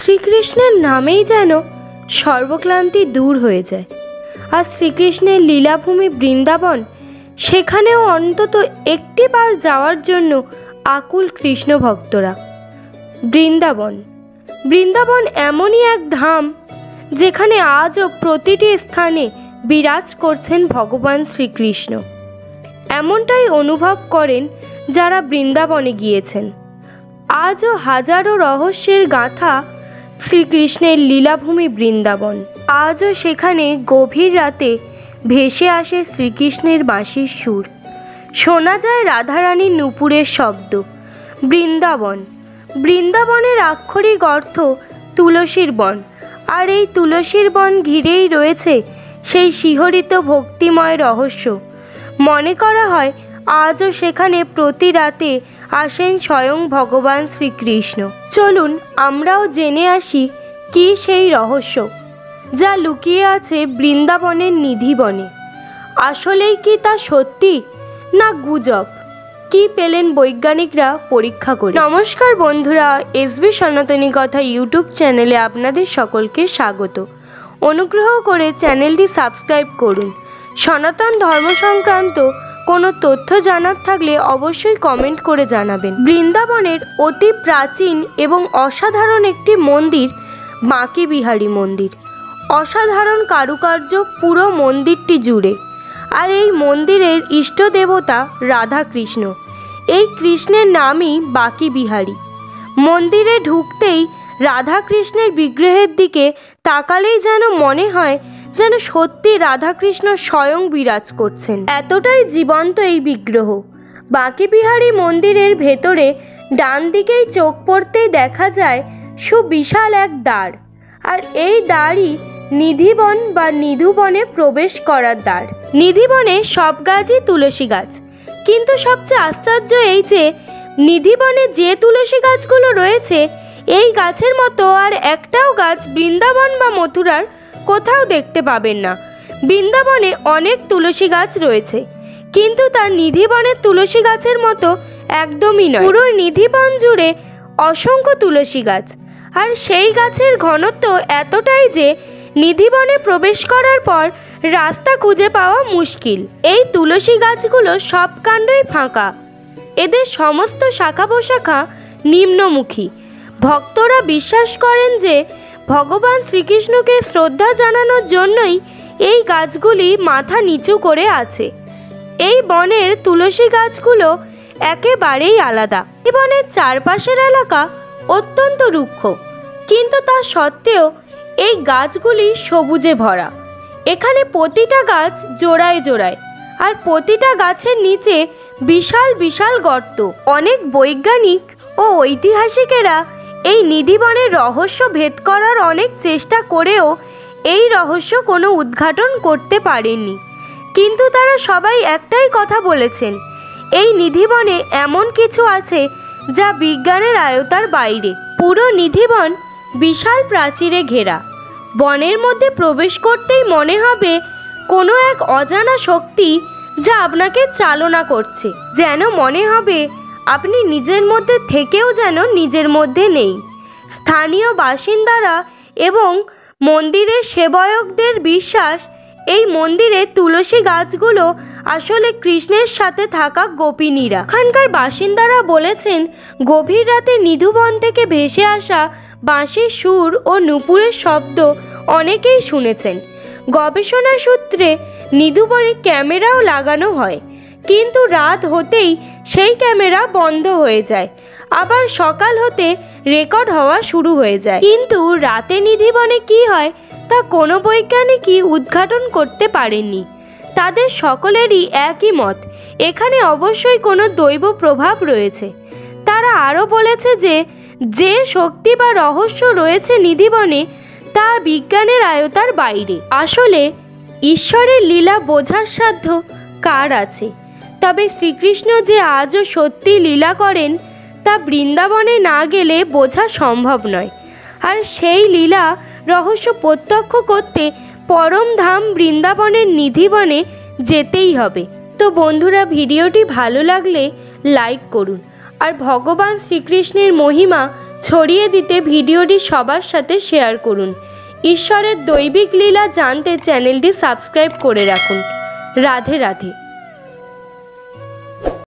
শ্রীকৃষ্ণের নামেই যেন সর্বক্লান্তি দূর হয়ে যায়। আর শ্রীকৃষ্ণের লীলাভূমি বৃন্দাবন, সেখানেও অন্তত একটি বার যাওয়ার জন্য আকুল কৃষ্ণ ভক্তরা। বৃন্দাবন এমনই এক ধাম যেখানে আজও প্রতিটি স্থানে বিরাজ করছেন ভগবান শ্রীকৃষ্ণ। এমনটাই অনুভব করেন যারা বৃন্দাবনে গিয়েছেন। আজও হাজারো রহস্যের গাথা শ্রীকৃষ্ণের লীলাভূমি বৃন্দাবন। আজও সেখানে গভীর রাতে ভেসে আসে শ্রীকৃষ্ণের বাঁশির সুর, শোনা যায় রাধারানীর নূপুরের শব্দ। বৃন্দাবনের আক্ষরিক অর্থ তুলসীর বন, আর এই তুলসীর বন ঘিরেই রয়েছে সেই শিহরিত ভক্তিময় রহস্য। মনে করা হয় আজও সেখানে প্রতি রাতে আসেন স্বয়ং ভগবান শ্রীকৃষ্ণ। চলুন আমরাও জেনে আসি কি সেই রহস্য যা লুকিয়ে আছে বৃন্দাবনের নিধিবনে। আসলেই কি তা সত্যি না গুজব? কি পেলেন বৈজ্ঞানিকরা পরীক্ষা করে? নমস্কার বন্ধুরা, এসবি সনাতনী কথা ইউটিউব চ্যানেলে আপনাদের সকলকে স্বাগত। অনুগ্রহ করে চ্যানেলটি সাবস্ক্রাইব করুন। সনাতন ধর্ম সংক্রান্ত কোনো তথ্য জানার থাকলে অবশ্যই কমেন্ট করে জানাবেন। বৃন্দাবনের অতি প্রাচীন এবং অসাধারণ একটি মন্দির বাঁকি বিহারী মন্দির। অসাধারণ কারুকার্য পুরো মন্দিরটি জুড়ে। আর এই মন্দিরের ইষ্ট দেবতা রাধাকৃষ্ণ। এই কৃষ্ণের নামই বাঁকি বিহারী। মন্দিরে ঢুকতেই রাধাকৃষ্ণের বিগ্রহের দিকে তাকালেই যেন মনে হয় যেন সত্যি রাধাকৃষ্ণ স্বয়ং বিরাজ করছেন। এতটাই জীবন্ত এই বিগ্রহ। বাঁকি বিহারী মন্দিরের ভেতরে ডান দিকেই চোখ পড়তেই দেখা যায় সুবিশাল এক দ্বার। আর এই দ্বারই নিধিবন বা নিধুবনে প্রবেশ করার দ্বার। নিধিবনে সব গাছই তুলসী গাছ, কিন্তু সবচেয়ে আশ্চর্য এই যে নিধিবনে যে তুলসী গাছগুলো রয়েছে এই গাছের মতো আর একটাও গাছ বৃন্দাবন বা মথুরার কোথাও দেখতে পাবেন না। বৃন্দাবনে অনেক তুলসী গাছ রয়েছে, কিন্তু তা নিধিবনের তুলসী গাছের মতো একদমই নয়। পুরো নিধিবন জুড়ে অসংখ্য তুলসী গাছ, আর সেই গাছের ঘনত্ব এতটাই যে নিধিবনে প্রবেশ করার পর রাস্তা খুঁজে পাওয়া মুশকিল। এই তুলসী গাছগুলো সব কাণ্ডই ফাঁকা। এদের সমস্ত শাখা প্রশাখা নিম্নমুখী। ভক্তরা বিশ্বাস করেন যে ভগবান শ্রীকৃষ্ণকে শ্রদ্ধা জানানোর জন্যই এই গাছগুলি মাথা নিচু করে আছে। এই বনের তুলসী গাছগুলো একেবারেই আলাদা। এই বনের চারপাশের এলাকা অত্যন্ত রুক্ষ, কিন্তু তা সত্ত্বেও এই গাছগুলি সবুজে ভরা। এখানে প্রতিটা গাছ জোড়ায় জোড়ায়, আর প্রতিটা গাছের নিচে বিশাল বিশাল গর্ত। অনেক বৈজ্ঞানিক ও ঐতিহাসিকেরা এই নিধিবনের রহস্য ভেদ করার অনেক চেষ্টা করেও এই রহস্য কোনো উদ্ঘাটন করতে পারেননি। কিন্তু তারা সবাই একটাই কথা বলেছেন, এই নিধিবনে এমন কিছু আছে যা বিজ্ঞানের আয়ত্তার বাইরে। পুরো নিধিবন বিশাল প্রাচীরে ঘেরা। বনের মধ্যে প্রবেশ করতেই মনে হবে কোনো এক অজানা শক্তি যা আপনাকে চালনা করছে। যেন মনে হবে আপনি নিজের মধ্যে থেকেও যেন নিজের মধ্যে নেই। স্থানীয় বাসিন্দারা এবং মন্দিরের সেবকদের বিশ্বাস এই মন্দিরে তুলসী গাছগুলো আসলে কৃষ্ণের সাথে থাকা গোপিনীরা। এখানকার বাসিন্দারা বলেছেন গভীর রাতে নিধুবন থেকে ভেসে আসা বাঁশির সুর ও নূপুরের শব্দ অনেকেই শুনেছেন। গবেষণা সূত্রে নিধুবনে ক্যামেরাও লাগানো হয়, কিন্তু রাত হতেই সেই ক্যামেরা বন্ধ হয়ে যায়, আবার সকাল হতে রেকর্ড হওয়া শুরু হয়ে যায়। কিন্তু রাতে নিধিবনে কি হয় তা কোনো বৈজ্ঞানিকই উদ্ঘাটন করতে পারেননি। তাদের সকলেরই একই মত, এখানে অবশ্যই কোনো দৈব প্রভাব রয়েছে। তারা আরও বলেছে যে শক্তি বা রহস্য রয়েছে নিধিবনে তা বিজ্ঞানের আয়ত্তার বাইরে। আসলে ঈশ্বরের লীলা বোঝার সাধ্য কার আছে? তবে শ্রীকৃষ্ণ যে আজও সত্যি লীলা করেন তা বৃন্দাবনে না গেলে বোঝা সম্ভব নয়। আর সেই লীলা রহস্য প্রত্যক্ষ করতে পরম ধাম বৃন্দাবনের নিধিবনে যেতেই হবে। তো বন্ধুরা, ভিডিওটি ভালো লাগলে লাইক করুন, আর ভগবান শ্রীকৃষ্ণের মহিমা ছড়িয়ে দিতে ভিডিওটি সবার সাথে শেয়ার করুন। ঈশ্বরের দৈবিক লীলা জানতে চ্যানেলটি সাবস্ক্রাইব করে রাখুন। রাধে রাধে।